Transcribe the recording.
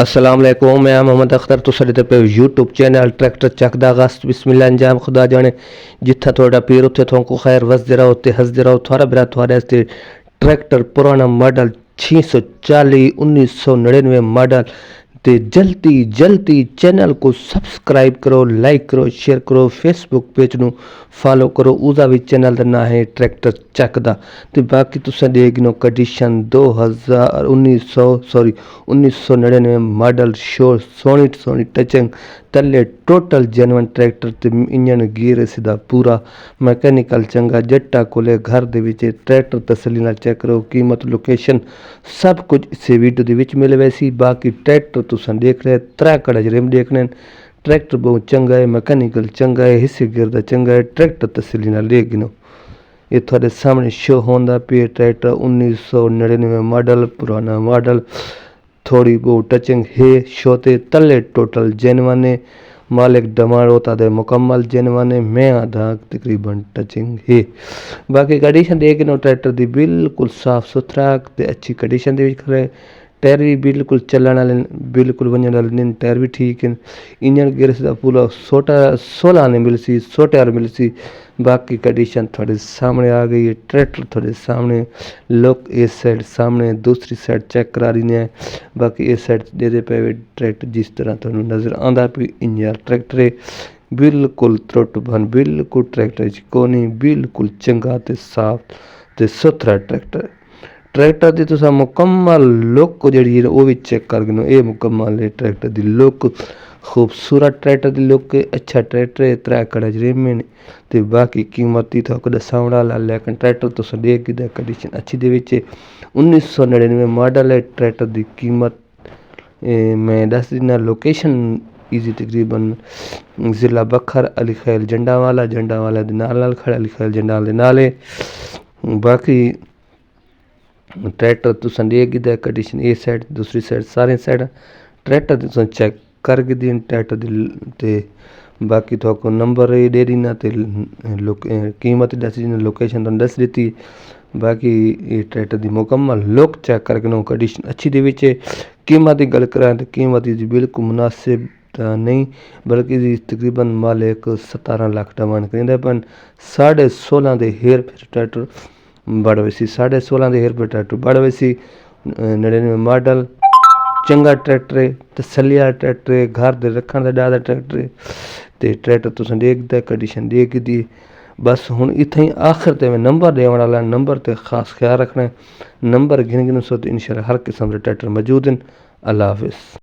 अस्सलामुअलैकुम, मैं मोहम्मद अख्तर तुसां ॾिठे पियो यूट्यूब चैनल ट्रैक्टर चकदा गस्त बिस्मिल्लाह अंजाम खुदा जाने जिथा थोड़ा पीर उत्थे थोंको खैर वसदे रहो ते हंसदे रहो। थोड़ा बिरा थोड़े वास्ते ट्रैक्टर पुराना मॉडल 640 1999 मॉडल ते जल्दी चैनल को सब्सक्राइब करो, लाइक करो, शेयर करो, फेसबुक पेज नू फॉलो करो। उसका भी चैनल का नाम है ट्रैक्टर चकदा। तो बाकी तुसा देखनो कंडीशन 1999 मॉडल शो सोनी टचिंग तले टोटल जेनवन ट्रैक्टर ते इंजन गियर सीधा पूरा मैकेनिकल चंगा जट्टा कोले घर दे विच ट्रैक्टर तसली नाल चेक करो। कीमत लोकेशन सब कुछ इस वीडियो दे विच मिले वैसी। बाकी ट्रैक्टर तुसां देख रहे 3 कड़ज रिम देखने ट्रैक्टर बहुत चंगा है, मैकेनिकल चंगा है, हिस्से गियर दा चंगा है। ट्रैक्टर तसली नाल ले गिनो ये थोड़े सामने शो होंदा पे ट्रैक्टर 1999 मॉडल पुराना मॉडल थोड़ी बहुत टचिंग है शोते तले टोटल जेनवन है। मालिक डमार होता है मुकम्मल जेनवन है, मैं आधा तकरीबन टचिंग है। बाकी कंडीशन देख नो ट्रैक्टर दी बिल्कुल साफ सुथरा ते अच्छी कंडीशन दे विच खड़े। टायर भी बिल्कुल चलन वाले बिल्कुल वंजन वाले टायर भी ठीक है। इंजन गियर से पूरा 16 ने मिलसी 100 टायर मिलसी। बाकी कंडीशन थोड़े सामने आ गई है। ट्रैक्टर थोड़े सामने लोग इस साइड सामने दूसरी साइड चेक करा रही है। बाकी इस साइड दे पे ट्रैक्टर जिस तरह थोड़ा नज़र आता भी इंजन ट्रैक्टर है बिल्कुल त्रुट बन बिल्कुल ट्रैक्टर कोनी बिल्कुल चंगा ते साफ ते सुथरा ट्रैक्टर दी तुसा मुकम्मल लुक जी वो भी चेक कर गिनो। ये मुकम्मल है ट्रैक्टर दी लुक खूबसूरत ट्रैक्टर दी लुक है। अच्छा ट्रैक्टर है 3 कड़ज रिम ने ते बाकी कीमती तो दसाउण वाला लेकिन ट्रैक्टर तुसा देख के कंडीशन अच्छी दे विच 1999 मॉडल है। ट्रैक्टर दी कीमत मैं दस दिना लोकेशन इजी तकरीबन ज़िला बखर अली खैल झंडा वाला दे नाल खड़ा अली खैल झंडा दे नाल। बाकी ट्रैक्टर तुसा देख गिदा कंडीशन ए साइड दूसरी साइड सारे साइड ट्रैक्टर तुसा चेक कर गिदी ट्रैक्टर दी ते बाकी तो नंबर दे दीना ते कीमत दस दी लोकेशन तो दस दी। बाकी ये ट्रैक्टर दी मुकम्मल लुक चेक करके नो कंडीशन अच्छी दे विच। कीमत की गल करां तो कीमत दी बिल्कुल मुनासिब नहीं बल्कि तकरीबन मालिक 17 लाख डिमांड करेंदा पर 16.5 दे हेर फेर ट्रैक्टर बड़ वैसी 16.5 दे हेर फेर ट्रैक्टर बड़ वैसी 99 मॉडल चंगा ट्रैक्टर है तसल्ली वाला ट्रैक्टर है घर दे रखण दा ज़्यादा ट्रैक्टर है ते ट्रैक्टर तुसां देखदा कंडीशन देख दी। बस हुण इत्थें ही आखिर ते मैं नंबर देने वाला नंबर ते खास ख्याल रखना नंबर गिन सो तो इंशाल्लाह हर किस्म के ट्रैक्टर मौजूद हैं। अल्लाह हाफिज़।